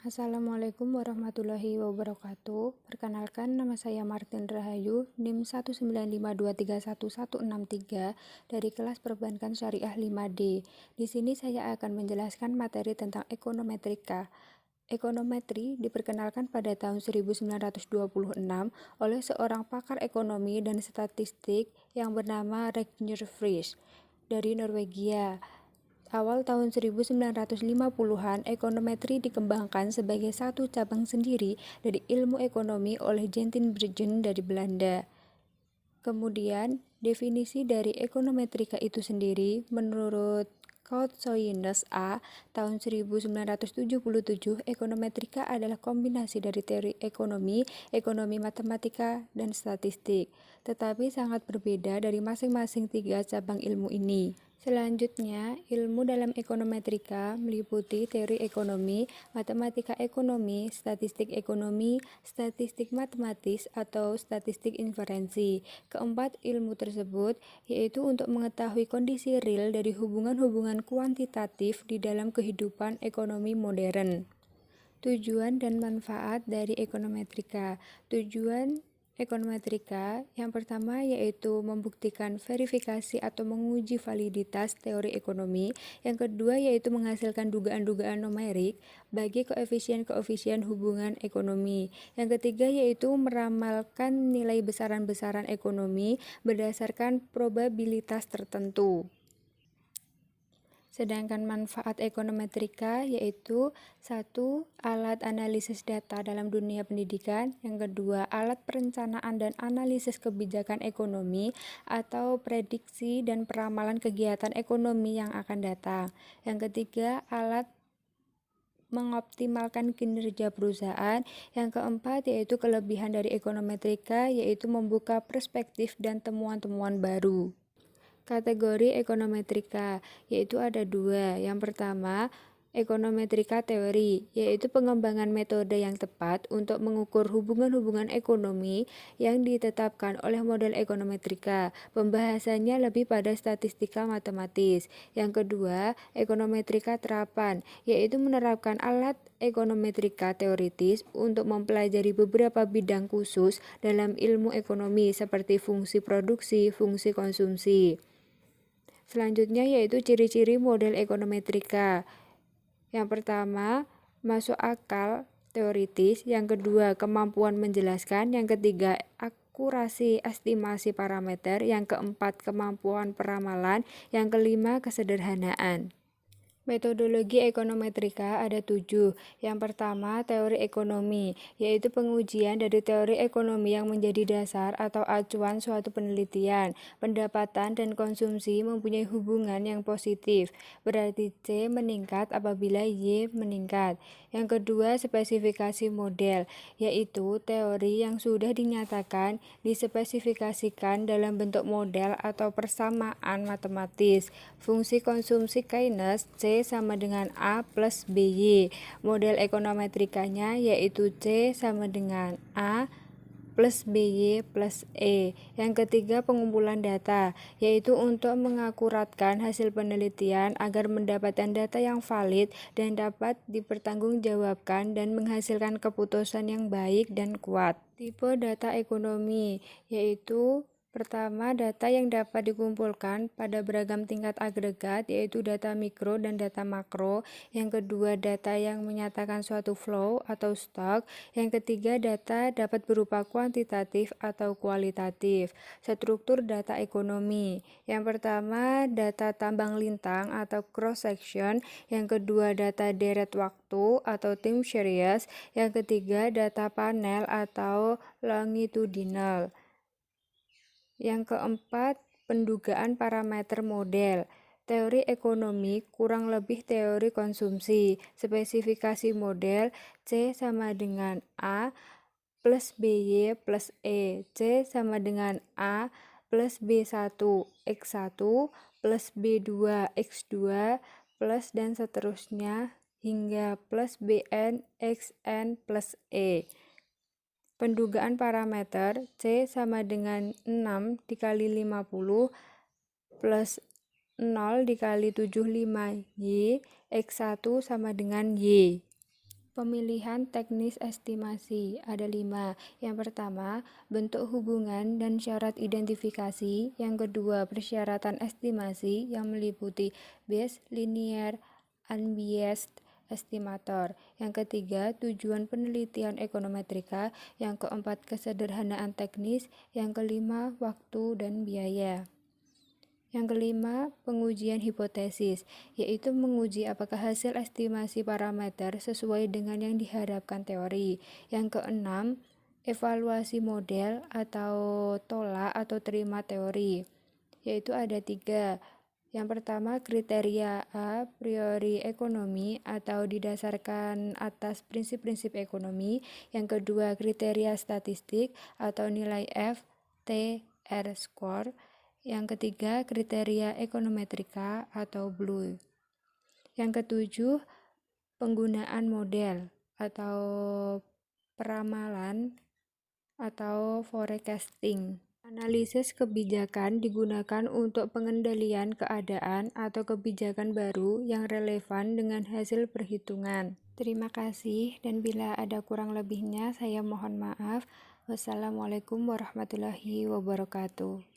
Assalamualaikum warahmatullahi wabarakatuh. Perkenalkan, nama saya Martin Rahayu, NIM 195231163 dari kelas Perbankan Syariah 5D. Di sini saya akan menjelaskan materi tentang ekonometrika. Ekonometri diperkenalkan pada tahun 1926 oleh seorang pakar ekonomi dan statistik yang bernama Ragnar Frisch dari Norwegia. Awal tahun 1950-an, ekonometri dikembangkan sebagai satu cabang sendiri dari ilmu ekonomi oleh Gentijn dari Belanda. Kemudian, definisi dari ekonometrika itu sendiri menurut Koutsoynes A. tahun 1977, ekonometrika adalah kombinasi dari teori ekonomi, ekonomi matematika, dan statistik, tetapi sangat berbeda dari masing-masing tiga cabang ilmu ini. Selanjutnya, ilmu dalam ekonometrika meliputi teori ekonomi, matematika ekonomi, statistik matematis atau statistik inferensi. Keempat ilmu tersebut yaitu untuk mengetahui kondisi real dari hubungan-hubungan kuantitatif di dalam kehidupan ekonomi modern. Tujuan dan manfaat dari ekonometrika. Tujuan ekonometrika yang pertama yaitu membuktikan verifikasi atau menguji validitas teori ekonomi. Yang kedua yaitu menghasilkan dugaan-dugaan numerik bagi koefisien-koefisien hubungan ekonomi. Yang ketiga yaitu meramalkan nilai besaran-besaran ekonomi berdasarkan probabilitas tertentu. Sedangkan manfaat ekonometrika yaitu 1. Alat analisis data dalam dunia pendidikan. Yang kedua, alat perencanaan dan analisis kebijakan ekonomi atau prediksi dan peramalan kegiatan ekonomi yang akan datang. Yang ketiga, alat mengoptimalkan kinerja perusahaan. Yang keempat yaitu kelebihan dari ekonometrika yaitu membuka perspektif dan temuan-temuan baru. Kategori ekonometrika yaitu ada dua. Yang pertama, ekonometrika teori, yaitu pengembangan metode yang tepat untuk mengukur hubungan-hubungan ekonomi yang ditetapkan oleh model ekonometrika. Pembahasannya lebih pada statistika matematis. Yang kedua, ekonometrika terapan, yaitu menerapkan alat ekonometrika teoritis untuk mempelajari beberapa bidang khusus dalam ilmu ekonomi seperti fungsi produksi, fungsi konsumsi. Selanjutnya yaitu ciri-ciri model ekonometrika. Yang pertama, masuk akal teoritis. Yang kedua, kemampuan menjelaskan. Yang ketiga, akurasi estimasi parameter. Yang keempat, kemampuan peramalan. Yang kelima, kesederhanaan. Metodologi ekonometrika ada 7. Yang pertama, teori ekonomi, yaitu pengujian dari teori ekonomi yang menjadi dasar atau acuan suatu penelitian. Pendapatan dan konsumsi mempunyai hubungan yang positif, berarti C meningkat apabila Y meningkat. Yang kedua, spesifikasi model, yaitu teori yang sudah dinyatakan dispesifikasikan dalam bentuk model atau persamaan matematis. Fungsi konsumsi Keynes C sama dengan A plus BY. Model ekonometrikanya yaitu C sama dengan A plus BY plus E. Yang ketiga, pengumpulan data, yaitu untuk mengakuratkan hasil penelitian agar mendapatkan data yang valid dan dapat dipertanggungjawabkan dan menghasilkan keputusan yang baik dan kuat. Tipe data ekonomi, yaitu pertama, data yang dapat dikumpulkan pada beragam tingkat agregat, yaitu data mikro dan data makro. Yang kedua, data yang menyatakan suatu flow atau stok. Yang ketiga, data dapat berupa kuantitatif atau kualitatif. Struktur data ekonomi. Yang pertama, data tambang lintang atau cross section. Yang kedua, data deret waktu atau time series. Yang ketiga, data panel atau longitudinal. Yang keempat, pendugaan parameter model. Teori ekonomi kurang lebih teori konsumsi. Spesifikasi model C sama dengan A plus BY plus E. C sama dengan A plus B1 X1 plus B2 X2 plus dan seterusnya hingga plus BN XN plus E. Pendugaan parameter C sama dengan 6 dikali 50 plus 0 dikali 75 Y. X1 sama dengan Y. Pemilihan teknis estimasi ada 5. Yang pertama, bentuk hubungan dan syarat identifikasi. Yang kedua, persyaratan estimasi yang meliputi base, linear, unbiased estimator. Yang ketiga, tujuan penelitian ekonometrika. Yang keempat, kesederhanaan teknis. Yang kelima, waktu dan biaya. Yang kelima, pengujian hipotesis, yaitu menguji apakah hasil estimasi parameter sesuai dengan yang diharapkan teori. Yang keenam, evaluasi model atau tolak atau terima teori, yaitu ada 3. Yang pertama, kriteria a priori ekonomi atau didasarkan atas prinsip-prinsip ekonomi. Yang kedua, kriteria statistik atau nilai F, T, R score. Yang ketiga, kriteria ekonometrika atau BLUE. Yang ketujuh, penggunaan model atau peramalan atau forecasting. Analisis kebijakan digunakan untuk pengendalian keadaan atau kebijakan baru yang relevan dengan hasil perhitungan. Terima kasih, dan bila ada kurang lebihnya saya mohon maaf. Wassalamualaikum warahmatullahi wabarakatuh.